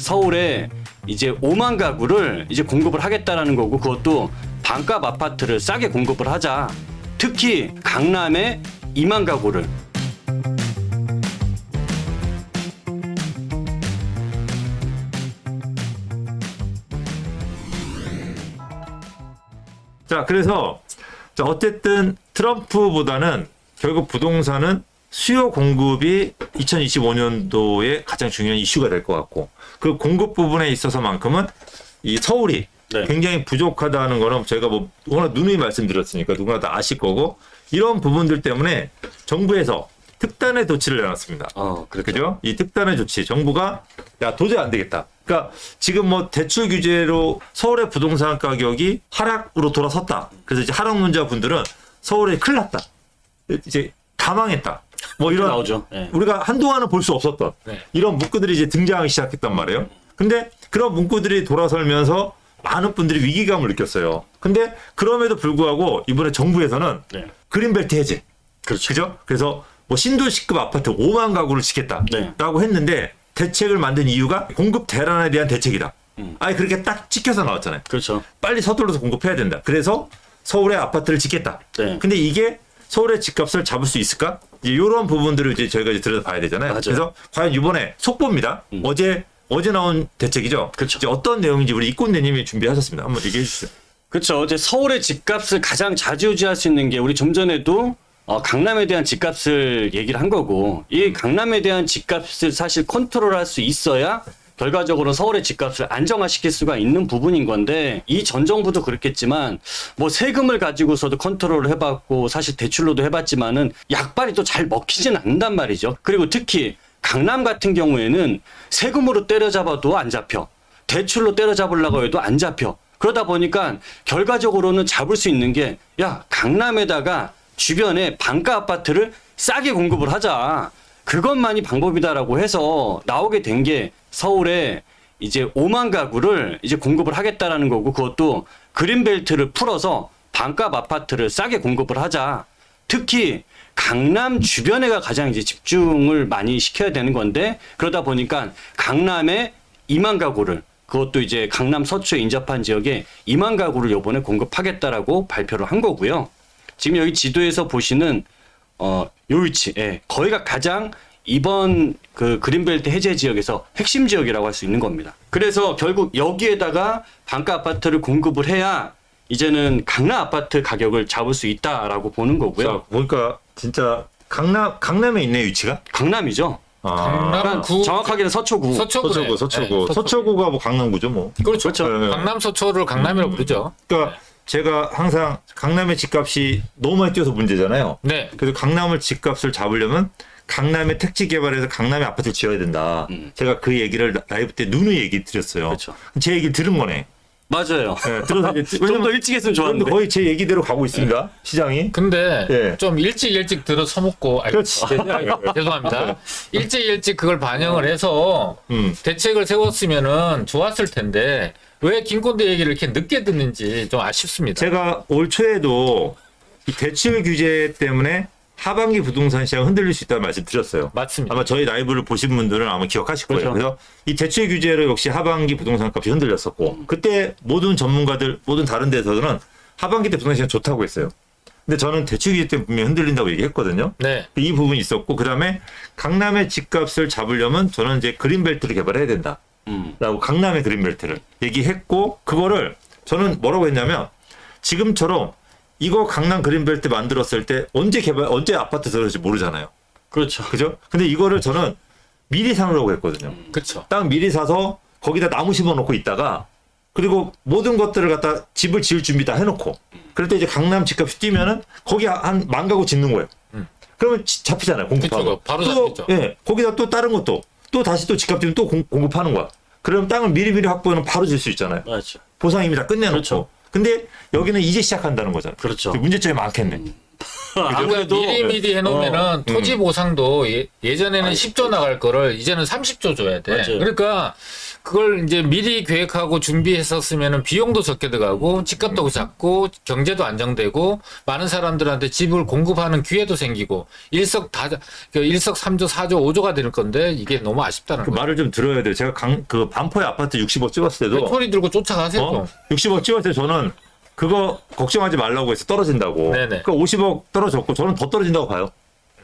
서울에 이제 5만 가구를 이제 공급을 하겠다라는 거고, 그것도 반값 아파트를 싸게 공급을 하자. 특히 강남에 2만 가구를. 자, 그래서 자, 어쨌든 트럼프보다는 결국 부동산은 수요 공급이 2025년도에 가장 중요한 이슈가 될 것 같고, 그 공급 부분에 있어서만큼은 이 서울이 네. 굉장히 부족하다는 거는 저희가 뭐 워낙 누누이 말씀드렸으니까 누구나 다 아실 거고, 이런 부분들 때문에 정부에서 특단의 조치를 내놨습니다. 그렇죠. 그죠? 이 특단의 조치, 정부가 야 도저히 안 되겠다. 그러니까 지금 뭐 대출 규제로 서울의 부동산 가격이 하락으로 돌아섰다. 그래서 이제 하락론자 분들은 서울에 큰일 났다. 이제 다 망했다. 뭐 이런 나오죠. 네. 우리가 한동안은 볼 수 없었던 이런 문구들이 이제 등장하기 시작했단 말이에요. 근데 그런 문구들이 돌아설면서 많은 분들이 위기감을 느꼈어요. 근데 그럼에도 불구하고 이번에 정부에서는 네. 그린벨트 해제. 그렇죠. 그죠? 그래서 뭐 신도시급 아파트 5만 가구를 짓겠다라고 했는데 대책을 만든 이유가 공급 대란에 대한 대책이다. 아니 그렇게 딱 찍혀서 나왔잖아요. 그렇죠. 빨리 서둘러서 공급해야 된다. 그래서 서울에 아파트를 짓겠다. 네. 근데 이게 서울의 집값을 잡을 수 있을까? 이런 부분들을 이제 저희가 이제 들여다봐야 되잖아요. 맞아요. 그래서 과연 이번에 속보입니다. 어제 나온 대책이죠. 그렇죠. 이제 어떤 내용인지 우리 이꼰대님이 준비하셨습니다. 한번 얘기해 주시죠. 그렇죠. 이제 서울의 집값을 가장 좌지우지할 수 있는 게, 우리 좀 전에도 강남에 대한 집값을 얘기를 한 거고, 이 강남에 대한 집값을 사실 컨트롤할 수 있어야 결과적으로 서울의 집값을 안정화시킬 수가 있는 부분인 건데, 이 전 정부도 그렇겠지만 뭐 세금을 가지고서도 컨트롤을 해봤고 사실 대출로도 해봤지만은 약발이 또 잘 먹히진 않는단 말이죠. 그리고 특히 강남 같은 경우에는 세금으로 때려잡아도 안 잡혀, 대출로 때려잡으려고 해도 안 잡혀. 그러다 보니까 결과적으로는 잡을 수 있는 게, 야, 강남에다가 주변에 반가 아파트를 싸게 공급을 하자. 그것만이 방법이다라고 해서 나오게 된 게 서울에 이제 5만 가구를 이제 공급을 하겠다라는 거고, 그것도 그린벨트를 풀어서 반값 아파트를 싸게 공급을 하자. 특히 강남 주변에가 가장 이제 집중을 많이 시켜야 되는 건데, 그러다 보니까 강남에 2만 가구를, 그것도 이제 강남 서초에 인접한 지역에 2만 가구를 이번에 공급하겠다라고 발표를 한 거고요. 지금 여기 지도에서 보시는 요 위치, 거기가 가장 이번 그 그린벨트 해제 지역에서 핵심 지역이라고 할 수 있는 겁니다. 그래서 결국 여기에다가 반가 아파트를 공급을 해야 이제는 강남 아파트 가격을 잡을 수 있다라고 보는 거고요. 자, 보니까 진짜 강남에 있네, 위치가? 강남이죠. 강남구 정확하게는 서초구. 서초구가 뭐 강남구죠, 뭐. 그렇죠. 네. 강남 서초를 강남이라고 부르죠. 그러니까 제가 항상 강남의 집값이 너무 많이 뛰어서 문제잖아요. 네. 그래서 강남을 집값을 잡으려면 강남의 택지 개발해서 강남에 아파트를 지어야 된다. 제가 그 얘기를 라이브 때 누누이 얘기 드렸어요. 그렇죠. 제 얘기를 들은 거네. 맞아요. 네, 들어서 이제 좀 더 일찍 했으면 좋았는데. 거의 제 얘기대로 가고 있습니다. 시장이. 근데 예. 좀 일찍 들어서먹고 그렇지. 죄송합니다. 일찍 그걸 반영을 해서 대책을 세웠으면은 좋았을 텐데 왜 김건대 얘기를 이렇게 늦게 듣는지 좀 아쉽습니다. 제가 올 초에도 이 대출 규제 때문에 하반기 부동산 시장 흔들릴 수 있다는 말씀 드렸어요. 맞습니다. 아마 저희 라이브를 보신 분들은 아마 기억하실 거예요. 그렇죠. 그래서 이 대출 규제로 역시 하반기 부동산 값이 흔들렸었고, 그때 모든 전문가들, 모든 다른 데서는 하반기 때 부동산 시장 좋다고 했어요. 근데 저는 대출 규제 때문에 분명히 흔들린다고 얘기했거든요. 네. 이 부분이 있었고, 그 다음에 강남의 집값을 잡으려면 저는 이제 그린벨트를 개발해야 된다. 라고 강남의 그린벨트를 얘기했고, 그거를 저는 뭐라고 했냐면, 지금처럼 이거 강남 그린벨트 만들었을 때 언제 아파트 들어올지 모르잖아요. 그렇죠. 그죠? 근데 이거를 저는 미리 사놓으라고 했거든요. 그렇죠. 땅 미리 사서 거기다 나무 심어놓고 있다가, 그리고 모든 것들을 갖다 집을 지을 준비 다 해놓고, 그럴 때 이제 강남 집값이 뛰면은 거기 한 10,000 가구 짓는 거예요. 그러면 잡히잖아요. 공급하고. 그쵸, 바로 또, 잡히죠. 예, 거기다 또 다른 것도 또 다시 또 집값 뛰면 또 공급하는 거야. 그럼 땅을 미리 확보하면 바로 질 수 있잖아요. 맞죠. 보상 이미 다 끝내놓고. 그렇죠. 근데 여기는 이제 시작한다는 거잖아요. 그렇죠. 문제점이 많겠네. 아무래도 미리 해놓으면은 토지 보상도 예전에는 10조 나갈 거를 이제는 30조 줘야 돼. 맞아요. 그러니까 그걸 이제 미리 계획하고 준비했었으면은 비용도 적게 들어가고 집값도 작고 경제도 안정되고 많은 사람들한테 집을 공급하는 기회도 생기고 일석삼조 4조 5조가 될 건데 이게 너무 아쉽다는 그 거예요. 말을 좀 들어야 돼요. 제가 그 반포의 아파트 60억 찍었을 때도 소리 들고 쫓아가세요. 60억 찍었을 때 저는 그거 걱정하지 말라고 해서 떨어진다고. 네네. 그러니까 50억 떨어졌고 저는 더 떨어진다고 봐요.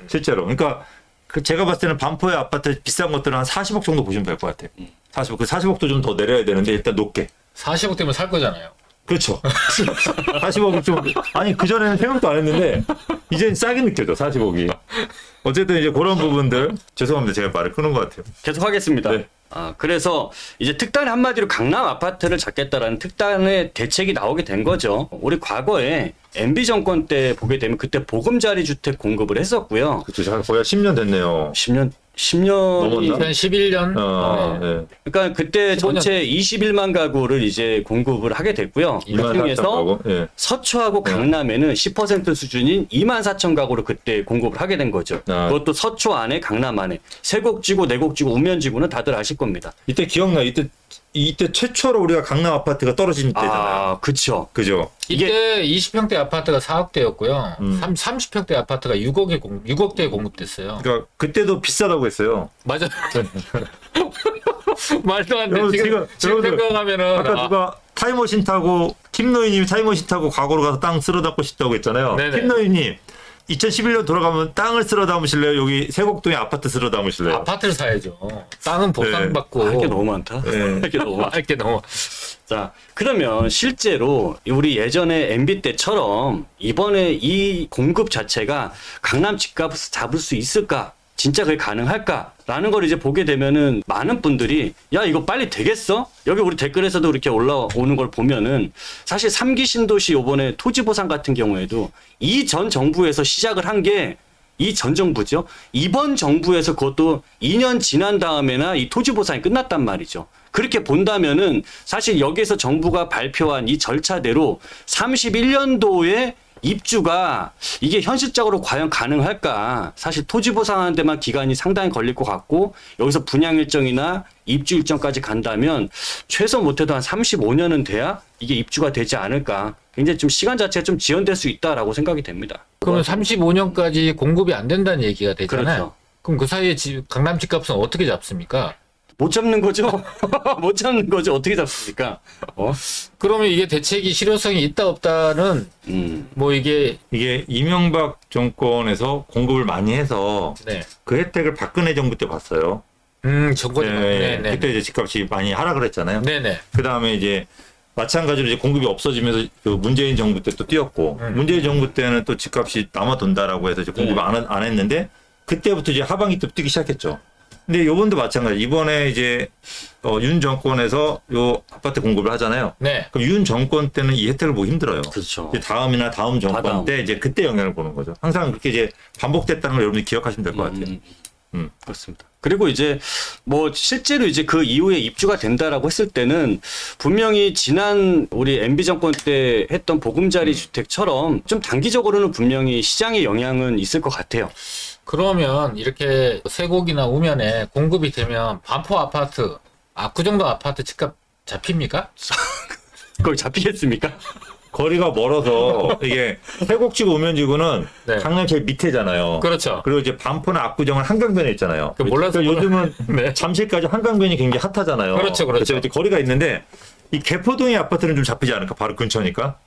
실제로. 그러니까 그 제가 봤을 때는 반포의 아파트 비싼 것들은 한 40억 정도 보시면 될 것 같아요. 40억. 그 40억도 좀 더 내려야 되는데 일단 높게. 40억 되면 살 거잖아요. 그렇죠. 40억을 좀 아니 그전에는 생각도 안 했는데 이제는 싸게 느껴져 40억이. 어쨌든 이제 그런 부분들 죄송합니다. 제가 말을 끄는 것 같아요. 계속 하겠습니다. 네. 그래서 이제 특단이 한마디로 강남 아파트를 잡겠다라는 특단의 대책이 나오게 된 거죠. 우리 과거에 MB 정권 때 보게 되면 그때 보금자리 주택 공급을 했었고요. 그렇죠. 제가 거의 한 10년 됐네요. 10년이 넘었나? 2011년. 네. 그러니까 그때 15년. 전체 21만 가구를 이제 공급을 하게 됐고요. 그 2만 4천 중에서 가구. 예. 서초하고 강남에는 10% 수준인 2만 4천 가구를 그때 공급을 하게 된 거죠. 아. 그것도 서초 안에 강남 안에 세곡지구, 내곡지구, 우면지구는 다들 아실 겁니다. 이때 기억나. 이때 최초로 우리가 강남 아파트가 떨어진 때잖아요. 그쵸. 그죠? 이때 20평대 아파트가 4억대였고요. 30평대 아파트가 6억대에 공급됐어요. 그러니까 그때도 비싸다고 했어요. 맞아. 말도 안 돼. 여러분, 지금 여러분들, 생각하면은 아까 누가 타임머신 타고 김노희님이 타임머신 타고 과거로 가서 땅 쓸어 담고 싶다고 했잖아요. 네네. 김노희님 2011년 돌아가면 땅을 쓸어 담으실래요? 여기 세곡동에 아파트 쓸어 담으실래요? 아파트를 사야죠. 땅은 보상받고. 할 게 너무 많다. 네. 할 게 너무 많다. 할 게 너무. 자, 그러면 실제로 우리 예전에 MB 때처럼 이번에 이 공급 자체가 강남 집값을 잡을 수 있을까? 진짜 그게 가능할까? 라는 걸 이제 보게 되면은 많은 분들이 야, 이거 빨리 되겠어? 여기 우리 댓글에서도 이렇게 올라오는 걸 보면은 사실 3기 신도시 요번에 토지 보상 같은 경우에도 이 전 정부에서 시작을 한 게 이 전 정부죠. 이번 정부에서 그것도 2년 지난 다음에나 이 토지 보상이 끝났단 말이죠. 그렇게 본다면은 사실 여기에서 정부가 발표한 이 절차대로 31년도에 입주가 이게 현실적으로 과연 가능할까? 사실 토지 보상하는 데만 기간이 상당히 걸릴 것 같고 여기서 분양 일정이나 입주 일정까지 간다면 최소 못해도 한 35년은 돼야 이게 입주가 되지 않을까? 굉장히 좀 시간 자체가 좀 지연될 수 있다라고 생각이 됩니다. 그러면 35년까지 공급이 안 된다는 얘기가 되잖아요. 그렇죠. 그럼 그 사이에 강남 집값은 어떻게 잡습니까? 못 잡는 거죠? 못 잡는 거죠? 어떻게 잡습니까? 그러면 이게 대책이 실효성이 있다 없다는 뭐 이게 이명박 정권에서 공급을 많이 해서 네. 그 혜택을 박근혜 정부 때 봤어요. 정권이 네네. 그때 이제 집값이 많이 하락을 했잖아요. 네네. 그 다음에 이제 마찬가지로 이제 공급이 없어지면서 그 문재인 정부 때 또 뛰었고 문재인 정부 때는 또 집값이 남아돈다라고 해서 이제 공급을 안 했는데 그때부터 이제 하반기 때 뛰기 시작했죠. 근데 요번도 마찬가지. 이번에 이제 윤 정권에서 요 아파트 공급을 하잖아요. 네. 그럼 윤 정권 때는 이 혜택을 보기 힘들어요. 그렇죠. 이제 다음이나 다음 정권 다음. 때 이제 그때 영향을 보는 거죠. 항상 그렇게 이제 반복됐다는 걸 여러분이 기억하시면 될 것 같아요. 그렇습니다. 그리고 이제 뭐 실제로 이제 그 이후에 입주가 된다라고 했을 때는 분명히 지난 우리 MB 정권 때 했던 보금자리 주택처럼 좀 단기적으로는 분명히 시장의 영향은 있을 것 같아요. 그러면 이렇게 세곡이나 우면에 공급이 되면 반포 아파트, 압구정동 아파트 집값 잡힙니까? 거기 잡히겠습니까? 거리가 멀어서 이게 세곡지구 우면지구는 네. 강남 제일 밑에잖아요. 그렇죠. 그리고 이제 반포나 압구정은 한강변에 있잖아요. 그 몰라서 그러니까 요즘은 네. 잠실까지 한강변이 굉장히 핫하잖아요. 그렇죠, 그렇죠. 그래서 이제 거리가 있는데 이 개포동의 아파트는 좀 잡히지 않을까? 바로 근처니까.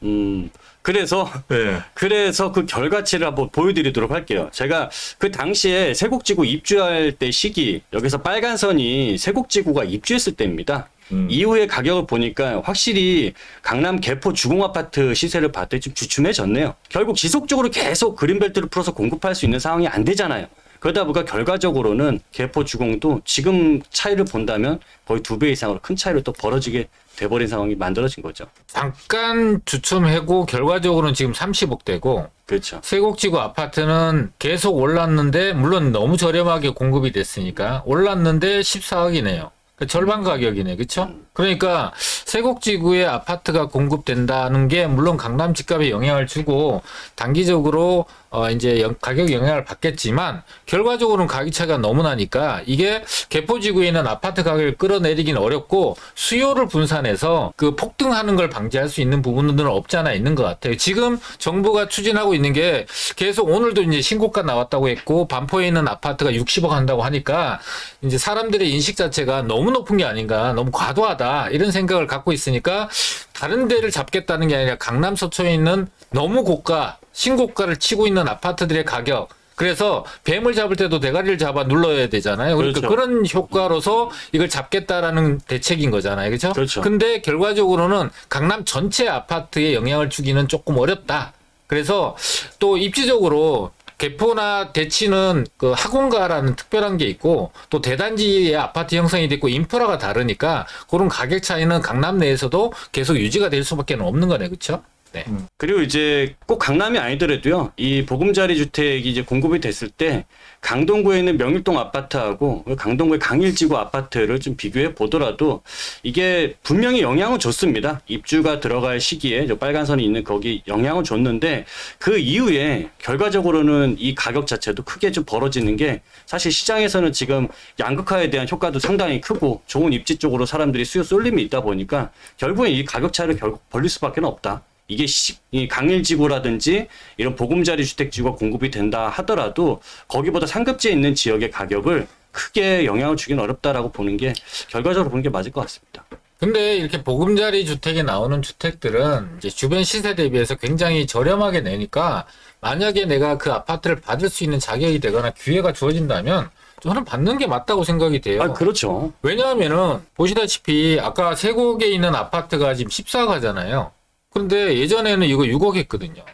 그래서 네. 그 결과치를 한번 보여드리도록 할게요. 제가 그 당시에 세곡지구 입주할 때 시기 여기서 빨간 선이 세곡지구가 입주했을 때입니다. 이후에 가격을 보니까 확실히 강남 개포 주공아파트 시세를 봤더니 좀 주춤해졌네요. 결국 지속적으로 계속 그린벨트를 풀어서 공급할 수 있는 상황이 안 되잖아요. 그러다 보니까 결과적으로는 개포 주공도 지금 차이를 본다면 거의 2배 이상으로 큰 차이로 또 벌어지게 돼버린 상황이 만들어진 거죠. 잠깐 주춤하고 결과적으로는 지금 30억 되고 그렇죠. 세곡지구 아파트는 계속 올랐는데 물론 너무 저렴하게 공급이 됐으니까 올랐는데 14억이네요. 절반 가격이네, 그렇죠? 그러니까 세곡지구에 아파트가 공급된다는 게 물론 강남 집값에 영향을 주고 단기적으로 이제 가격 영향을 받겠지만 결과적으로는 가격 차이가 너무 나니까 이게 개포지구에 있는 아파트 가격을 끌어내리긴 어렵고 수요를 분산해서 그 폭등하는 걸 방지할 수 있는 부분들은 없지 않아 있는 것 같아요. 지금 정부가 추진하고 있는 게 계속 오늘도 이제 신고가 나왔다고 했고 반포에 있는 아파트가 60억 한다고 하니까 이제 사람들의 인식 자체가 너무 높은 게 아닌가, 너무 과도하다 이런 생각을 갖고 있으니까 다른 데를 잡겠다는 게 아니라 강남 서초에 있는 너무 고가, 신고가를 치고 있는 아파트들의 가격. 그래서 뱀을 잡을 때도 대가리를 잡아 눌러야 되잖아요. 그러니까 그렇죠. 그런 효과로서 이걸 잡겠다라는 대책인 거잖아요. 그렇죠? 그렇죠. 근데 결과적으로는 강남 전체 아파트에 영향을 주기는 조금 어렵다. 그래서 또 입지적으로 개포나 대치는 그 학원가라는 특별한 게 있고 또 대단지의 아파트 형성이 됐고 인프라가 다르니까 그런 가격 차이는 강남 내에서도 계속 유지가 될 수밖에 없는 거네. 그렇죠? 네. 그리고 이제 꼭 강남이 아니더라도요. 이 보금자리 주택이 이제 공급이 됐을 때 강동구에 있는 명일동 아파트하고 강동구의 강일지구 아파트를 좀 비교해 보더라도 이게 분명히 영향은 줬습니다. 입주가 들어갈 시기에 저 빨간 선이 있는 거기 영향은 줬는데 그 이후에 결과적으로는 이 가격 자체도 크게 좀 벌어지는 게 사실 시장에서는 지금 양극화에 대한 효과도 상당히 크고 좋은 입지 쪽으로 사람들이 수요 쏠림이 있다 보니까 결국엔 이 가격 차이를 결국 벌릴 수밖에 없다. 이게 이 강일지구라든지 이런 보금자리 주택지구가 공급이 된다 하더라도 거기보다 상급지에 있는 지역의 가격을 크게 영향을 주기는 어렵다라고 보는 게 결과적으로 보는 게 맞을 것 같습니다. 근데 이렇게 보금자리 주택에 나오는 주택들은 이제 주변 시세 대비해서 굉장히 저렴하게 내니까 만약에 내가 그 아파트를 받을 수 있는 자격이 되거나 기회가 주어진다면 저는 받는 게 맞다고 생각이 돼요. 아, 그렇죠. 왜냐하면은 보시다시피 아까 세곡에 있는 아파트가 지금 14가잖아요. 그런데 예전에는 이거 6억 했거든요.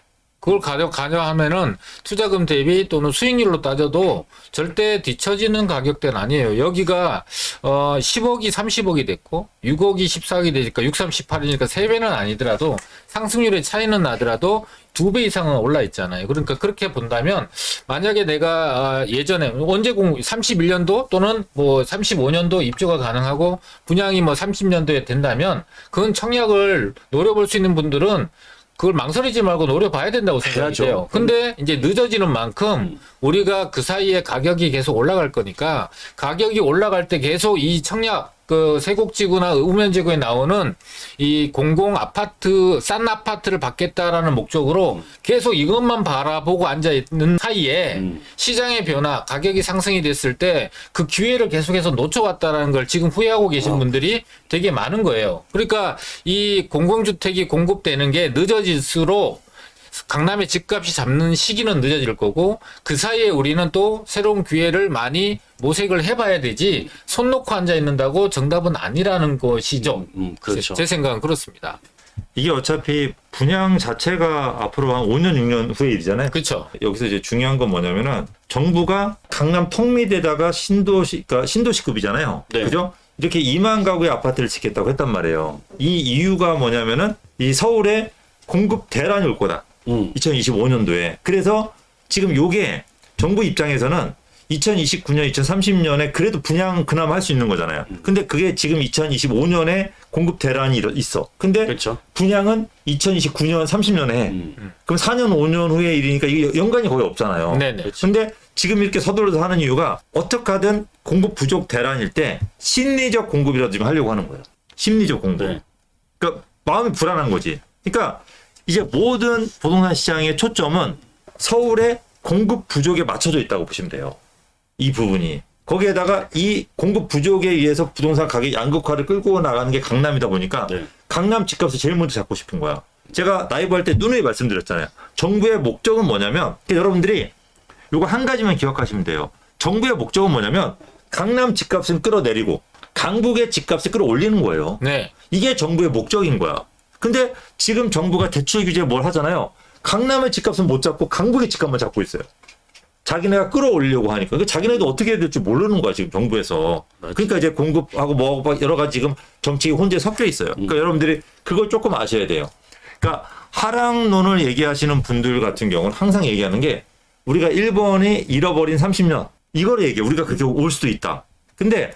그걸 가져하면은 투자금 대비 또는 수익률로 따져도 절대 뒤처지는 가격대는 아니에요. 여기가 10억이 30억이 됐고 6억이 14억이 되니까 6, 3, 18이니까 3배는 아니더라도 상승률의 차이는 나더라도 2배 이상은 올라 있잖아요. 그러니까 그렇게 본다면 만약에 내가 예전에 언제 31년도 또는 뭐 35년도 입주가 가능하고 분양이 뭐 30년도에 된다면 그건 청약을 노려볼 수 있는 분들은 그걸 망설이지 말고 노려봐야 된다고 생각이 돼요. 근데 이제 늦어지는 만큼 우리가 그 사이에 가격이 계속 올라갈 거니까 가격이 올라갈 때 계속 이 청약 그 세곡지구나 우면지구에 나오는 이 공공 아파트 싼 아파트를 받겠다라는 목적으로 계속 이것만 바라보고 앉아 있는 사이에 시장의 변화, 가격이 상승이 됐을 때 그 기회를 계속해서 놓쳐왔다라는 걸 지금 후회하고 계신 분들이 되게 많은 거예요. 그러니까 이 공공주택이 공급되는 게 늦어질수록 강남의 집값이 잡는 시기는 늦어질 거고 그 사이에 우리는 또 새로운 기회를 많이 모색을 해봐야 되지 손 놓고 앉아 있는다고 정답은 아니라는 것이죠. 그렇죠. 제 생각은 그렇습니다. 이게 어차피 분양 자체가 앞으로 한 5년, 6년 후의 일이잖아요. 그렇죠. 여기서 이제 중요한 건 뭐냐면은 정부가 강남 턱밑에다가 그러니까 신도시급이잖아요. 네. 그죠? 이렇게 2만 가구의 아파트를 짓겠다고 했단 말이에요. 이 이유가 뭐냐면은 이 서울에 공급 대란이 올 거다. 2025년도에. 그래서 지금 요게 정부 입장에서는 2029년, 2030년에 그래도 분양 그나마 할 수 있는 거잖아요. 근데 그게 지금 2025년에 공급 대란이 있어. 근데 그렇죠. 분양은 2029년, 30년에 해. 그럼 4년, 5년 후의 일이니까 이게 연관이 거의 없잖아요. 네네. 근데 지금 이렇게 서둘러서 하는 이유가 어떻게 하든 공급 부족 대란일 때 심리적 공급이라도 좀 하려고 하는 거예요. 심리적 공급. 네. 그러니까 마음이 불안한 거지. 그러니까 이제 모든 부동산 시장의 초점은 서울의 공급 부족에 맞춰져 있다고 보시면 돼요. 이 부분이. 거기에다가 이 공급 부족에 의해서 부동산 가격 양극화를 끌고 나가는 게 강남이다 보니까 네. 강남 집값을 제일 먼저 잡고 싶은 거야. 제가 라이브 할 때 누누이 말씀드렸잖아요. 정부의 목적은 뭐냐면 여러분들이 요거 한 가지만 기억하시면 돼요. 정부의 목적은 뭐냐면 강남 집값은 끌어내리고 강북의 집값을 끌어올리는 거예요. 네. 이게 정부의 목적인 거야. 근데 지금 정부가 대출 규제에 뭘 하잖아요. 강남의 집값은 못 잡고 강북의 집값만 잡고 있어요. 자기네가 끌어올리려고 하니까. 그러니까 자기네도 어떻게 해야 될지 모르는 거야, 지금 정부에서. 맞지. 그러니까 이제 공급하고 뭐하고 여러 가지 지금 정책이 혼재 섞여 있어요. 그러니까 여러분들이 그걸 조금 아셔야 돼요. 그러니까 하락론을 얘기하시는 분들 같은 경우는 항상 얘기하는 게 우리가 1번이 잃어버린 30년. 이거를 얘기해. 우리가 그렇게 올 수도 있다. 근데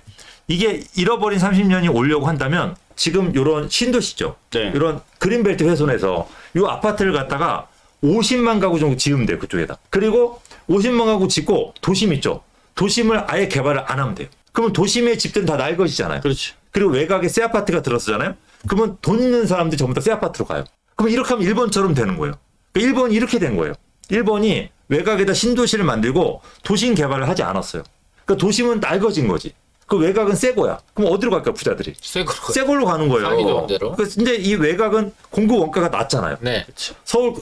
이게 잃어버린 30년이 오려고 한다면 지금 이런 신도시죠. 네. 이런 그린벨트 훼손에서 이 아파트를 갖다가 50만 가구 정도 지으면 돼요. 그쪽에다. 그리고 50만 가구 짓고 도심 있죠. 도심을 아예 개발을 안 하면 돼요. 그러면 도심의 집들은 다 낡아지잖아요. 그렇지. 그리고 외곽에 새 아파트가 들어서잖아요. 그러면 돈 있는 사람들이 전부 다 새 아파트로 가요. 그럼 이렇게 하면 일본처럼 되는 거예요. 그러니까 일본이 이렇게 된 거예요. 일본이 외곽에다 신도시를 만들고 도심 개발을 하지 않았어요. 그러니까 도심은 낡아진 거지. 그 외곽은 새 거야. 그럼 어디로 갈까 부자들이? 새 걸로. 새 걸로 가는 거예요. 사기 좋은 대로. 근데 이 외곽은 공급 원가가 낮잖아요. 네. 서울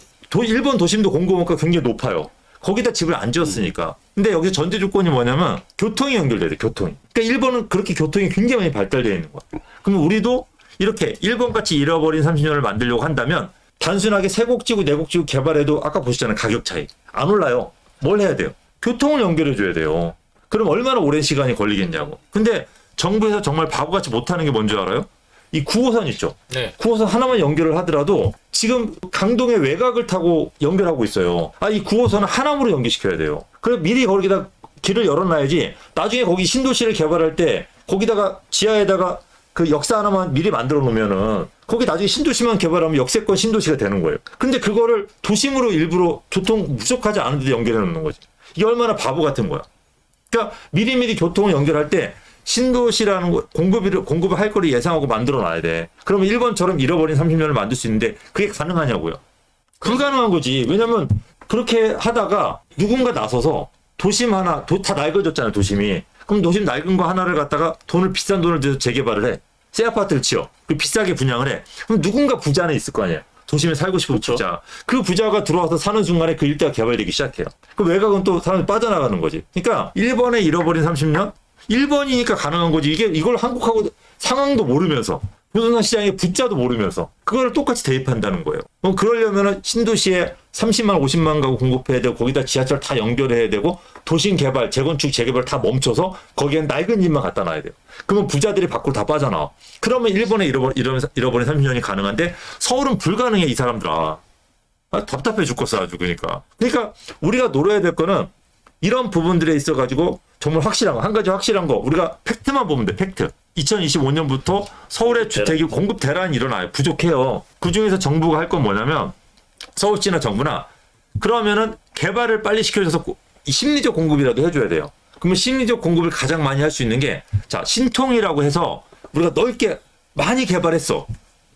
일본 도심도 공급 원가가 굉장히 높아요. 거기다 집을 안 지었으니까. 근데 여기서 전제 조건이 뭐냐면 교통이 연결돼야 돼. 교통이. 그러니까 일본은 그렇게 교통이 굉장히 많이 발달되어 있는 거야. 그럼 우리도 이렇게 일본같이 잃어버린 30년을 만들려고 한다면 단순하게 세곡지구 내곡지구 개발해도 아까 보셨잖아요. 가격 차이. 안 올라요. 뭘 해야 돼요? 교통을 연결해 줘야 돼요. 그럼 얼마나 오랜 시간이 걸리겠냐고. 근데 정부에서 정말 바보같이 못하는 게 뭔지 알아요? 이 9호선 있죠. 네. 9호선 하나만 연결을 하더라도 지금 강동의 외곽을 타고 연결하고 있어요. 이 9호선은 하남으로 연결시켜야 돼요. 그래 미리 거기다 길을 열어놔야지. 나중에 거기 신도시를 개발할 때 거기다가 지하에다가 그 역사 하나만 미리 만들어 놓으면은 거기 나중에 신도시만 개발하면 역세권 신도시가 되는 거예요. 근데 그거를 도심으로 일부러 교통 부족하지 않은 데 연결해 놓는 거지. 이게 얼마나 바보 같은 거야. 그러니까 미리미리 교통을 연결할 때 신도시라는 거 공급을 할 거를 예상하고 만들어 놔야 돼. 그러면 일본처럼 잃어버린 30년을 만들 수 있는데 그게 가능하냐고요. 불가능한 거지. 왜냐면 그렇게 하다가 누군가 나서서 도심 하나 다 낡아졌잖아요. 도심이. 그럼 도심 낡은 거 하나를 갖다가 비싼 돈을 들여서 재개발을 해. 새 아파트를 지어. 그 비싸게 분양을 해. 그럼 누군가 부자는 있을 거 아니에요. 도심에 살고 싶은 그렇죠. 부자. 그 부자가 들어와서 사는 순간에 그 일대가 개발되기 시작해요. 그 외곽은 또 사람이 빠져나가는 거지. 그러니까 일본에 잃어버린 30년? 일본이니까 가능한 거지. 이걸 한국하고 상황도 모르면서 부동산 시장의 부자도 모르면서 그거를 똑같이 대입한다는 거예요. 그럼 그러려면 신도시에 30만 50만 가구 공급해야 되고 거기다 지하철 다 연결해야 되고 도심 개발, 재건축, 재개발 다 멈춰서 거기엔 낡은 집만 갖다 놔야 돼요. 그러면 부자들이 밖으로 다 빠져나와. 그러면 일본에 잃어버린 30년이 가능한데 서울은 불가능해 이 사람들아. 답답해 죽겠어 아주 그러니까. 그러니까 우리가 노려야 될 거는 이런 부분들에 있어가지고 정말 확실한 거, 한 가지 확실한 거, 우리가 팩트만 보면 돼, 팩트. 2025년부터 서울의 주택이 공급 대란이 일어나요. 부족해요. 그 중에서 정부가 할 건 뭐냐면, 서울시나 정부나, 그러면은 개발을 빨리 시켜줘서 심리적 공급이라도 해줘야 돼요. 그러면 심리적 공급을 가장 많이 할 수 있는 게, 자, 신통이라고 해서 우리가 넓게 많이 개발했어.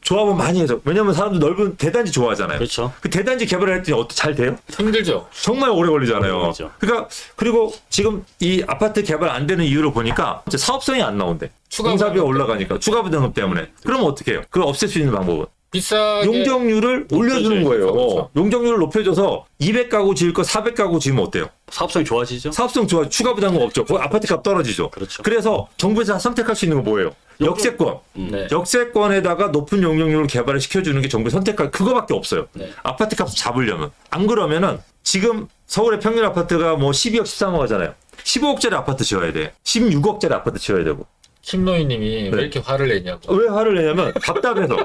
조합은 많이 해서. 왜냐면 사람들 넓은 대단지 좋아하잖아요. 그렇죠. 그 대단지 개발을 했더니 잘 돼요? 힘들죠. 정말 오래 걸리잖아요. 오래 걸리죠. 그러니까 그리고 지금 이 아파트 개발 안 되는 이유를 보니까 이제 사업성이 안 나온대. 추가 공사비가 부담금 올라가니까 추가 부담금 때문에. 그러면 어떻게 해요? 그걸 없앨 수 있는 방법은 비싸게 용적률을 올려주는 거예요. 그렇죠. 용적률을 높여줘서 200가구 지을 거 400가구 지으면 어때요? 사업성이 좋아지죠. 사업성 좋아, 추가 부담금 없죠. 거기 아파트 값 떨어지죠. 그렇죠. 그래서 정부에서 선택할 수 있는 건 뭐예요? 역세권. 네. 역세권에다가 높은 용적률을 개발을 시켜주는 게 정부의 선택할 그거밖에 없어요. 네. 아파트 값을 잡으려면. 안 그러면은 지금 서울의 평균 아파트가 뭐 12억, 13억 하잖아요. 15억짜리 아파트 지어야 돼. 16억짜리 아파트 지어야 되고. 김노희님이 왜 이렇게 화를 내냐고. 왜 화를 내냐면 답답해서.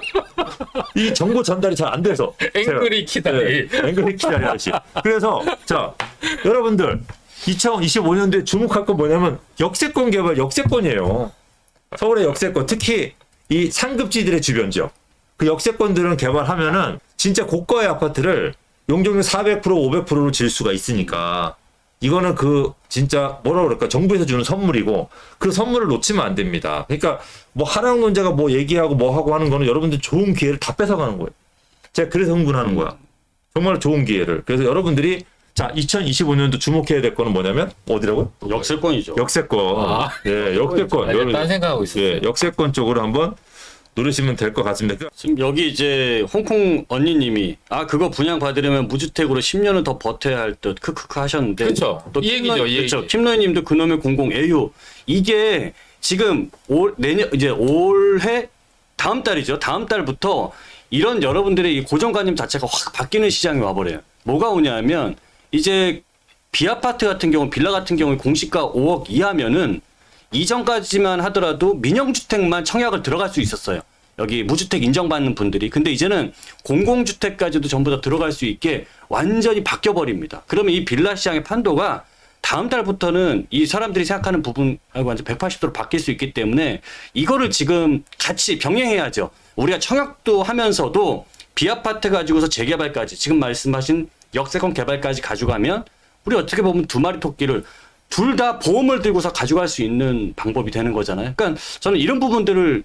이 정보 전달이 잘 안 돼서. 앵그리 키다리. 앵그리 키다리 아저씨. 그래서 자 여러분들 2025년도에 주목할 건 뭐냐면 역세권 개발, 역세권이에요. 서울의 역세권, 특히 이 상급지들의 주변 지역. 그 역세권들은 개발하면은 진짜 고가의 아파트를 용적률 400%, 500%로 지을 수가 있으니까 이거는 그 진짜 뭐라 그럴까 정부에서 주는 선물이고 그 선물을 놓치면 안 됩니다. 그러니까 뭐 하락론자가 뭐 얘기하고 뭐 하고 하는 거는 여러분들 좋은 기회를 다 뺏어가는 거예요. 제가 그래서 흥분하는 거야. 정말 좋은 기회를. 그래서 여러분들이 자 2025년도 주목해야 될 거는 뭐냐면 어디라고요? 역세권이죠. 역세권. 예, 역세권. 아, 딴 생각하고 있었어요. 예, 역세권 쪽으로 한번 누르시면 될 것 같습니다. 지금 여기 이제 홍콩 언니님이 그거 분양 받으려면 무주택으로 10년은 더 버텨야 할 듯 크크크 하셨는데 그렇죠. 또 이 얘기죠, 이 그렇죠. 얘기. 김노희님도 그놈의 공공 애유 이게 지금 내년 이제 올해 다음 달이죠. 다음 달부터 이런 여러분들의 이 고정관념 자체가 확 바뀌는 시장이 와버려요. 뭐가 오냐면 이제 비아파트 같은 경우, 빌라 같은 경우 공시가 5억 이하면은 이전까지만 하더라도 민영주택만 청약을 들어갈 수 있었어요. 여기 무주택 인정받는 분들이. 근데 이제는 공공주택까지도 전부 다 들어갈 수 있게 완전히 바뀌어버립니다. 그러면 이 빌라 시장의 판도가 다음 달부터는 이 사람들이 생각하는 부분하고 완전 180도로 바뀔 수 있기 때문에 이거를 지금 같이 병행해야죠. 우리가 청약도 하면서도 비아파트 가지고서 재개발까지 지금 말씀하신 역세권 개발까지 가져가면 우리 어떻게 보면 두 마리 토끼를 둘 다 보험을 들고서 가져갈 수 있는 방법이 되는 거잖아요. 그러니까 저는 이런 부분들을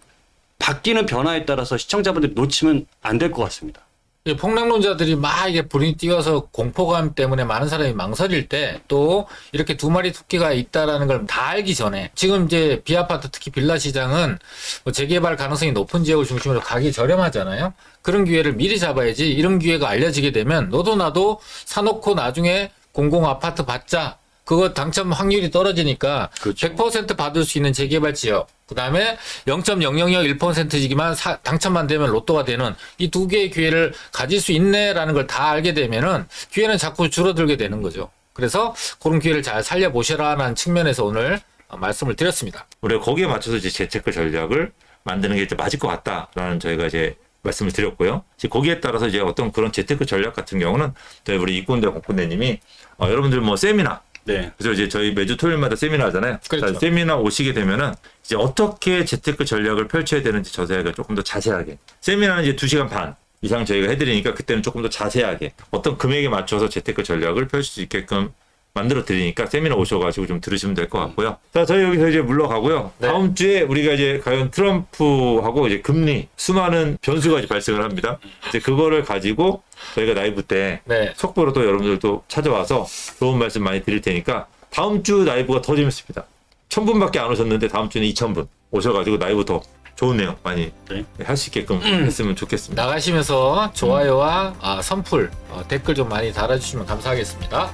바뀌는 변화에 따라서 시청자분들이 놓치면 안 될 것 같습니다. 이 폭락론자들이 막 이게 불이 띄어서 공포감 때문에 많은 사람이 망설일 때 또 이렇게 두 마리 토끼가 있다라는 걸 다 알기 전에 지금 이제 비아파트 특히 빌라 시장은 뭐 재개발 가능성이 높은 지역을 중심으로 가격이 저렴하잖아요. 그런 기회를 미리 잡아야지 이런 기회가 알려지게 되면 너도 나도 사놓고 나중에 공공 아파트 받자. 그거 당첨 확률이 떨어지니까 그렇죠. 100% 받을 수 있는 재개발 지역, 그 다음에 0.0001%이지만 당첨만 되면 로또가 되는 이 두 개의 기회를 가질 수 있네라는 걸 다 알게 되면은 기회는 자꾸 줄어들게 되는 거죠. 그래서 그런 기회를 잘 살려보시라는 측면에서 오늘 말씀을 드렸습니다. 우리가 거기에 맞춰서 이제 재테크 전략을 만드는 게 이제 맞을 것 같다라는 저희가 이제 말씀을 드렸고요. 이제 거기에 따라서 이제 어떤 그런 재테크 전략 같은 경우는 저희 우리 이권대 공군대님이 여러분들 뭐 세미나 네. 그래서 이제 저희 매주 토요일마다 세미나 하잖아요. 그렇죠. 자, 세미나 오시게 되면은 이제 어떻게 재테크 전략을 펼쳐야 되는지 저희가 조금 더 자세하게. 세미나는 이제 2시간 반 이상 저희가 해드리니까 그때는 조금 더 자세하게 어떤 금액에 맞춰서 재테크 전략을 펼칠 수 있게끔 만들어 드리니까 세미나 오셔가지고 좀 들으시면 될 것 같고요. 자, 저희 여기서 이제 물러가고요. 네. 다음 주에 우리가 이제 과연 트럼프하고 이제 금리 수많은 변수가 이제 발생을 합니다. 이제 그거를 가지고 저희가 라이브 때 네. 속보로 또 여러분들도 찾아와서 좋은 말씀 많이 드릴 테니까 다음 주 라이브가 더 재밌습니다. 1000분밖에 안 오셨는데 다음 주는 2000분 오셔가지고 라이브 더 좋은 내용 많이 네. 할 수 있게끔 했으면 좋겠습니다. 나가시면서 좋아요와 선풀, 댓글 좀 많이 달아주시면 감사하겠습니다.